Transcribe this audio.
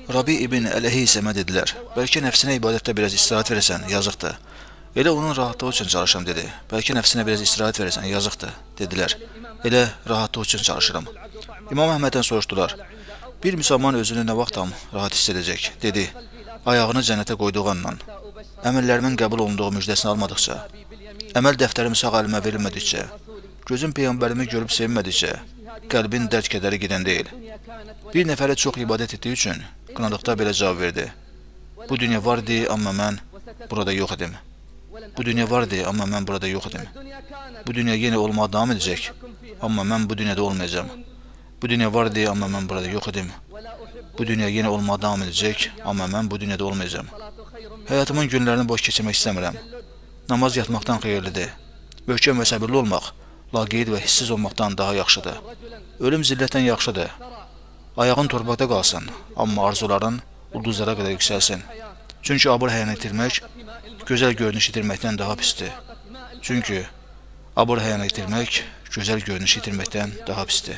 Rabi ibn Əleyhisəmə dedilər, bəlkə nəfsinə ibadətdə biraz istirahət verəsən, yazıqdır. Elə onun rahatlığı üçün çalışıram, dedi. Bəlkə nəfsinə biraz istirahət verəsən, yazıqdır, dedilər. Elə rahatlığı üçün çalışıram. İmam Əhməddən soruşdular, bir müsəlman özünü nə vaxt tam rahat hiss edəcək, dedi. Ayağını cənnətə qoyduğu andan, əməllərimin qəbul olunduğu müjdəsini almadıqca, əməl dəftərim sağ əlimə verilmədikcə, gözüm Peyğəmbərimi görüb sevmədikcə, qəlbin dərd kədəri gedən deyil. Bir nəfərə çox ibadət etdiyi üçün qınadıqda belə cavab verdi. Bu dünya var idi, amma mən burada yox idim. Bu dünya var idi, amma mən burada yox idim. Bu dünya yenə olmağa davam edəcək, amma mən bu dünyada olmayacağam. Bu dünya var idi, amma mən burada yox idim. Bu dünya yenə olmağa davam edəcək, amma mən bu dünyada olmayacağam. Həyatımın günlərini boş keçirmək istəmirəm. Namaz yatmaqdan xeyirlidir. Möhkəm və səbirli olmaq, laqeyd və hissiz olmaqdan daha yaxşıdır. Ölüm zillətdən yaxşıdır. Ayağın torpaqda qalsın, amma arzuların ulduzlara qədər yüksəlsin. Çünki abır həyatını itirmək, gözəl görünüş itirməkdən daha pisdir. Çünki abır həyatını itirmək, gözəl görünüş itirməkdən daha pisdir.